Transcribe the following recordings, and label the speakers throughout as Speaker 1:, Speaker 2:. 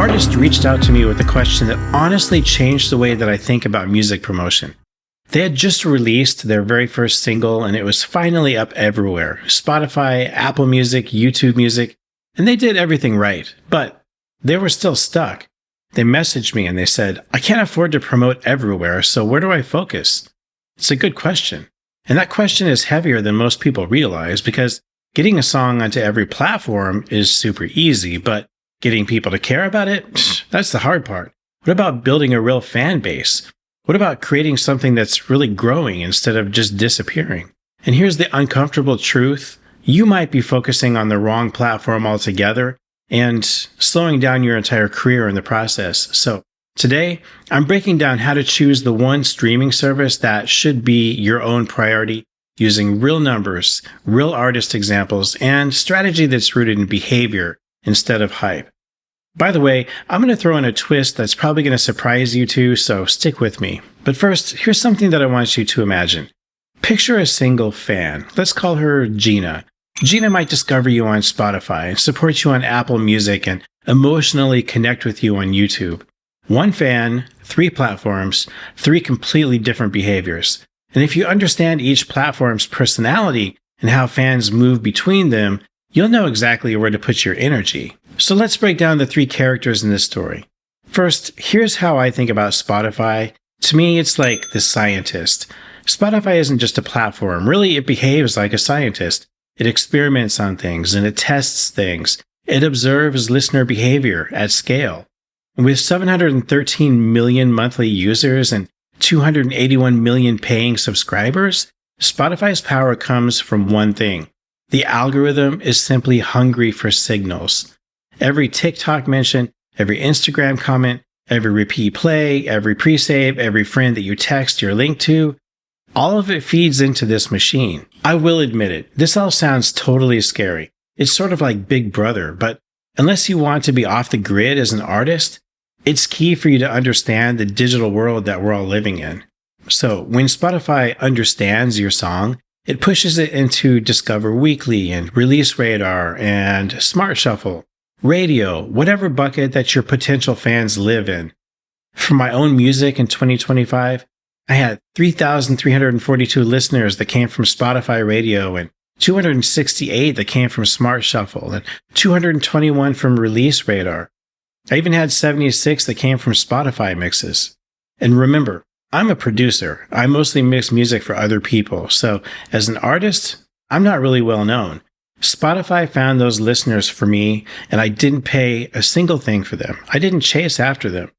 Speaker 1: artist reached out to me with a question that honestly changed the way that I think about music promotion. They had just released their very first single and it was finally up everywhere. Spotify, Apple Music, YouTube Music, and they did everything right. But they were still stuck. They messaged me and they said, I can't afford to promote everywhere, so where do I focus? It's a good question. And that question is heavier than most people realize because getting a song onto every platform is super easy, but getting people to care about it, that's the hard part. What about building a real fan base? What about creating something that's really growing instead of just disappearing? And here's the uncomfortable truth. You might be focusing on the wrong platform altogether and slowing down your entire career in the process. So today, I'm breaking down how to choose the one streaming service that should be your own priority using real numbers, real artist examples, and strategy that's rooted in behavior instead of hype. By the way, I'm going to throw in a twist that's probably going to surprise you too, so stick with me. But first, here's something that I want you to imagine. Picture a single fan. Let's call her Gina. Gina might discover you on Spotify and support you on Apple Music and emotionally connect with you on YouTube. One fan, 3 platforms, 3 completely different behaviors. And if you understand each platform's personality and how fans move between them, you'll know exactly where to put your energy. So let's break down the 3 characters in this story. First, here's how I think about Spotify. To me, it's like the scientist. Spotify isn't just a platform. Really, it behaves like a scientist. It experiments on things and it tests things. It observes listener behavior at scale. With 713 million monthly users and 281 million paying subscribers, Spotify's power comes from one thing. The algorithm is simply hungry for signals. Every TikTok mention, every Instagram comment, every repeat play, every pre-save, every friend that you text your link to, all of it feeds into this machine. I will admit it, this all sounds totally scary. It's sort of like Big Brother, but unless you want to be off the grid as an artist, it's key for you to understand the digital world that we're all living in. So when Spotify understands your song, it pushes it into Discover Weekly and Release Radar and Smart Shuffle, radio, whatever bucket that your potential fans live in. For my own music in 2025, I had 3,342 listeners that came from Spotify Radio and 268 that came from Smart Shuffle and 221 from Release Radar. I even had 76 that came from Spotify mixes. And remember, I'm a producer. I mostly mix music for other people. So as an artist, I'm not really well known. Spotify found those listeners for me, and I didn't pay a single thing for them. I didn't chase after them.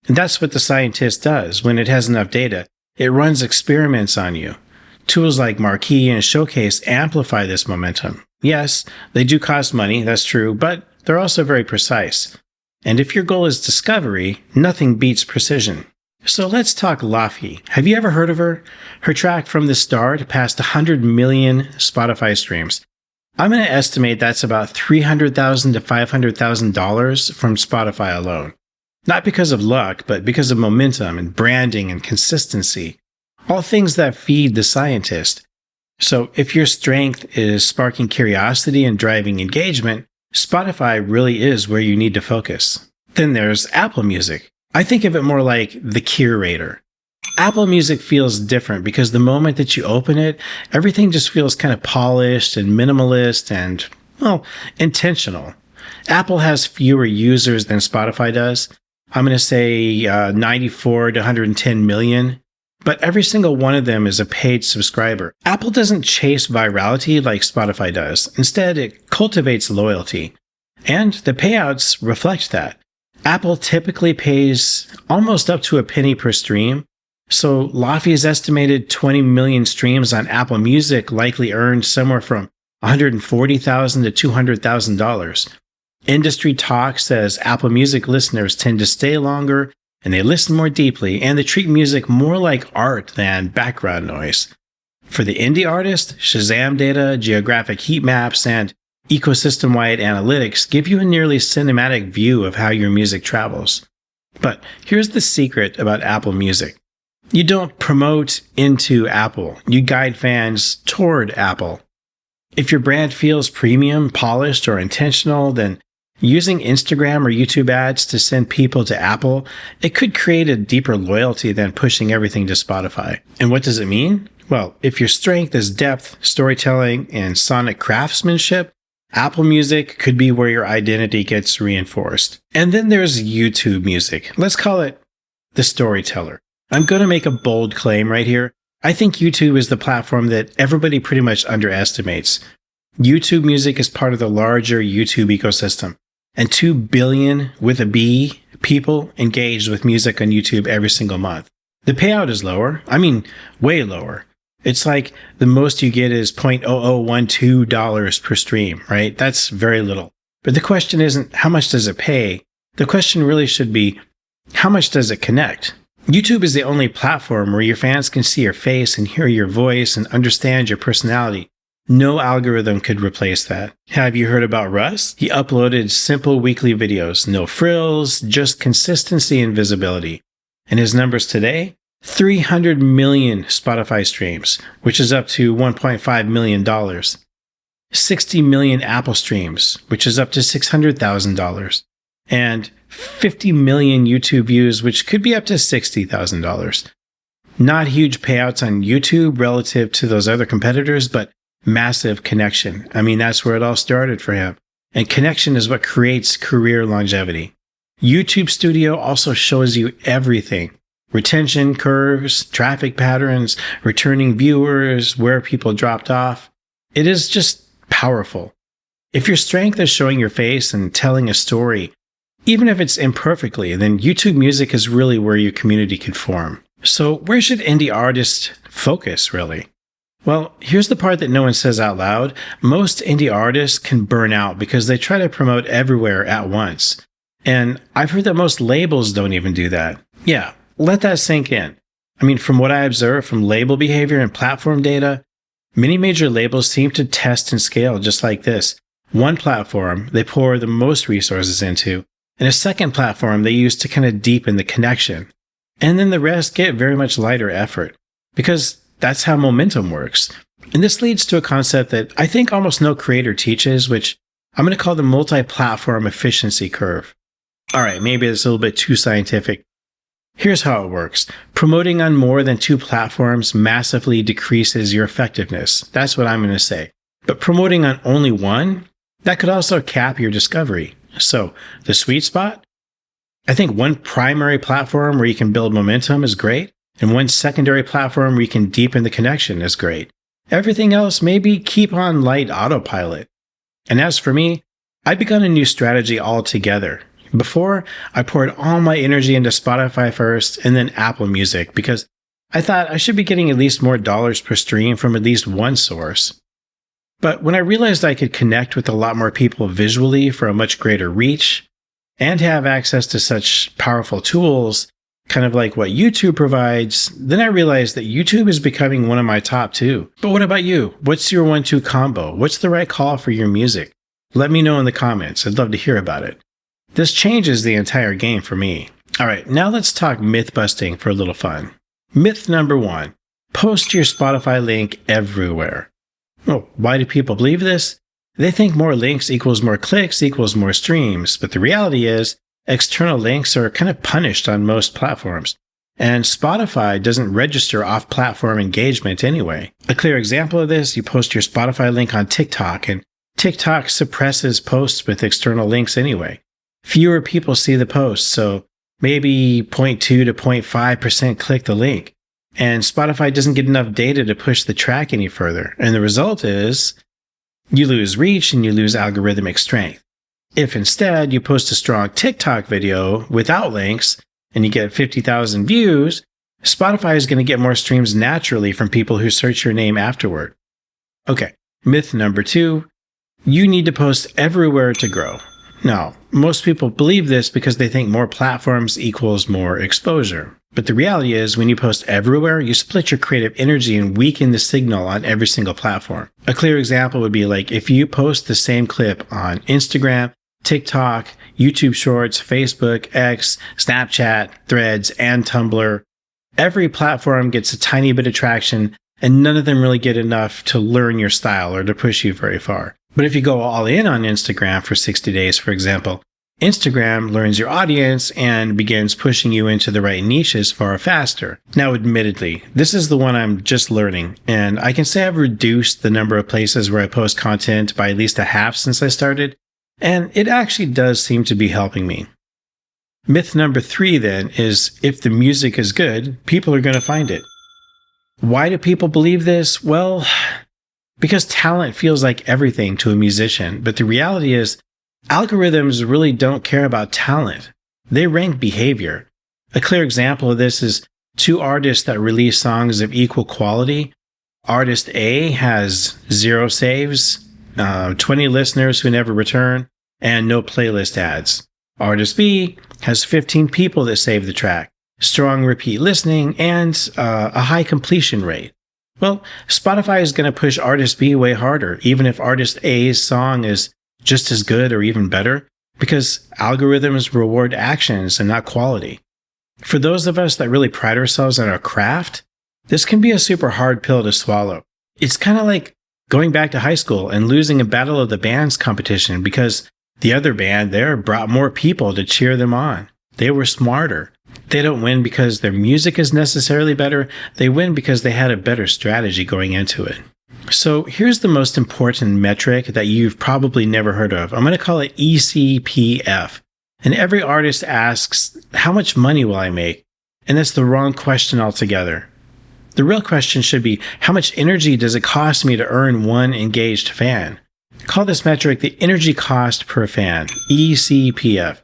Speaker 1: And that's what the scientist does. When it has enough data, it runs experiments on you. Tools like Marquee and Showcase amplify this momentum. Yes, they do cost money, that's true, but they're also very precise. And if your goal is discovery, nothing beats precision. So let's talk Laffy. Have you ever heard of her? Her track From the Start passed 100 million Spotify streams. I'm going to estimate that's about $300,000 to $500,000 from Spotify alone. Not because of luck, but because of momentum and branding and consistency. All things that feed the scientist. So if your strength is sparking curiosity and driving engagement, Spotify really is where you need to focus. Then there's Apple Music. I think of it more like the curator. Apple Music feels different because the moment that you open it, everything just feels kind of polished and minimalist and, well, intentional. Apple has fewer users than Spotify does. I'm going to say 94 to 110 million, but every single one of them is a paid subscriber. Apple doesn't chase virality like Spotify does. Instead, it cultivates loyalty. And the payouts reflect that. Apple typically pays almost up to a penny per stream. So Laffy's estimated 20 million streams on Apple Music likely earned somewhere from $140,000 to $200,000. Industry talk says Apple Music listeners tend to stay longer and they listen more deeply and they treat music more like art than background noise. For the indie artist, Shazam data, geographic heat maps, and ecosystem-wide analytics give you a nearly cinematic view of how your music travels. But here's the secret about Apple Music. You don't promote into Apple. You guide fans toward Apple. If your brand feels premium, polished, or intentional, then Using Instagram or YouTube ads to send people to Apple, it could create a deeper loyalty than pushing everything to Spotify. And what does it mean? Well, if your strength is depth, storytelling, and sonic craftsmanship, Apple Music could be where your identity gets reinforced. And then there's YouTube Music. Let's call it the storyteller. I'm going to make a bold claim right here. I think YouTube is the platform that everybody pretty much underestimates. YouTube Music is part of the larger YouTube ecosystem, and 2 billion with a B people engaged with music on YouTube every single month. The payout is lower. I mean, way lower. It's like the most you get is $0.0012 per stream, right? That's very little. But the question isn't how much does it pay? The question really should be, how much does it connect? YouTube is the only platform where your fans can see your face and hear your voice and understand your personality. No algorithm could replace that. Have you heard about Russ? He uploaded simple weekly videos, no frills, just consistency and visibility. And his numbers today? 300 million Spotify streams, which is up to $1.5 million. 60 million Apple streams, which is up to $600,000. And 50 million YouTube views, which could be up to $60,000. Not huge payouts on YouTube relative to those other competitors, but massive connection. I mean, that's where it all started for him. And connection is what creates career longevity. YouTube Studio also shows you everything. Retention curves, traffic patterns, returning viewers, where people dropped off. It is just powerful. If your strength is showing your face and telling a story, even if it's imperfectly, then YouTube Music is really where your community could form. So where should indie artists focus, really? Well, here's the part that no one says out loud. Most indie artists can burn out because they try to promote everywhere at once. And I've heard that most labels don't even do that. Yeah, let that sink in. I mean, from what I observe from label behavior and platform data, many major labels seem to test and scale just like this. One platform they pour the most resources into, and a second platform they use to kind of deepen the connection. And then the rest get very much lighter effort, because that's how momentum works. And this leads to a concept that I think almost no creator teaches, which I'm going to call the multi-platform efficiency curve. All right, maybe it's a little bit too scientific. Here's how it works. Promoting on more than 2 platforms massively decreases your effectiveness. That's what I'm going to say. But promoting on only one, that could also cap your discovery. So the sweet spot? I think one primary platform where you can build momentum is great, and one secondary platform where you can deepen the connection is great. Everything else, maybe keep on light autopilot. And as for me, I've begun a new strategy altogether. Before, I poured all my energy into Spotify first and then Apple Music because I thought I should be getting at least more dollars per stream from at least one source. But when I realized I could connect with a lot more people visually for a much greater reach and have access to such powerful tools, kind of like what YouTube provides, then I realized that YouTube is becoming one of my top 2. But what about you? What's your 1-2 combo? What's the right call for your music? Let me know in the comments. I'd love to hear about it. This changes the entire game for me. All right, now let's talk myth busting for a little fun. Myth number 1, post your Spotify link everywhere. Well, why do people believe this? They think more links equals more clicks equals more streams, but the reality is external links are kind of punished on most platforms. And Spotify doesn't register off-platform engagement anyway. A clear example of this, you post your Spotify link on TikTok, and TikTok suppresses posts with external links anyway. Fewer people see the post, so maybe 0.2 to 0.5% click the link. And Spotify doesn't get enough data to push the track any further. And the result is you lose reach and you lose algorithmic strength. If instead you post a strong TikTok video without links and you get 50,000 views, Spotify is going to get more streams naturally from people who search your name afterward. Okay, myth number 2, you need to post everywhere to grow. Now, most people believe this because they think more platforms equals more exposure. But the reality is, when you post everywhere, you split your creative energy and weaken the signal on every single platform. A clear example would be like if you post the same clip on Instagram, TikTok, YouTube Shorts, Facebook, X, Snapchat, Threads, and Tumblr. Every platform gets a tiny bit of traction, and none of them really get enough to learn your style or to push you very far. But if you go all in on Instagram for 60 days, for example, Instagram learns your audience and begins pushing you into the right niches far faster. Now, admittedly, this is the one I'm just learning, and I can say I've reduced the number of places where I post content by at least a half since I started, and it actually does seem to be helping me. Myth number 3 then is if the music is good, people are going to find it. Why do people believe this? Well, because talent feels like everything to a musician, but the reality is algorithms really don't care about talent. They rank behavior. A clear example of this is 2 artists that release songs of equal quality. Artist A has 0 saves, 20 listeners who never return, and no playlist ads. Artist B has 15 people that save the track, strong repeat listening, and a high completion rate. Well, Spotify is going to push Artist B way harder, even if Artist A's song is just as good or even better, because algorithms reward actions and not quality. For those of us that really pride ourselves on our craft, this can be a super hard pill to swallow. It's kind of like going back to high school and losing a Battle of the Bands competition because the other band there brought more people to cheer them on. They were smarter. They don't win because their music is necessarily better. They win because they had a better strategy going into it. So here's the most important metric that you've probably never heard of. I'm going to call it ECPF. And every artist asks, how much money will I make? And that's the wrong question altogether. The real question should be, how much energy does it cost me to earn one engaged fan? Call this metric the energy cost per fan, ECPF.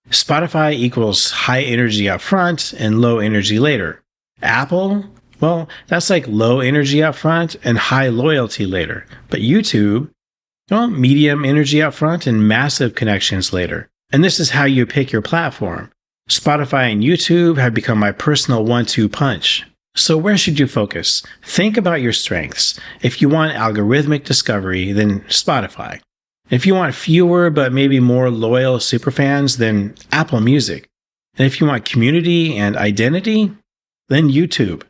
Speaker 1: Spotify equals high energy up front and low energy later. Apple? Well, that's like low energy up front and high loyalty later. But YouTube? Well, medium energy up front and massive connections later. And this is how you pick your platform. Spotify and YouTube have become my personal 1-2 punch. So where should you focus? Think about your strengths. If you want algorithmic discovery, then Spotify. If you want fewer but maybe more loyal superfans, then Apple Music. And if you want community and identity, then YouTube.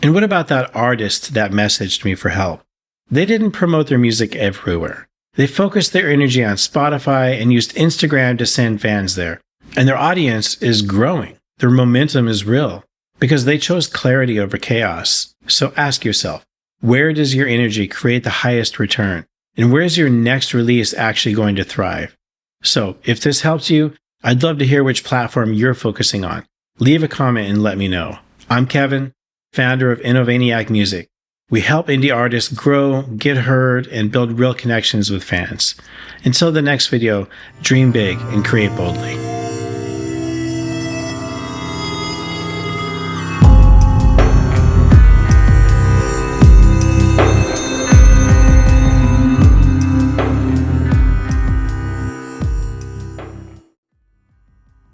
Speaker 1: And what about that artist that messaged me for help? They didn't promote their music everywhere. They focused their energy on Spotify and used Instagram to send fans there. And their audience is growing. Their momentum is real because they chose clarity over chaos. So ask yourself, where does your energy create the highest return? And where's your next release actually going to thrive? So if this helped you, I'd love to hear which platform you're focusing on. Leave a comment and let me know. I'm Kevin, founder of Innovaniac Music. We help indie artists grow, get heard, and build real connections with fans. Until the next video, dream big and create boldly.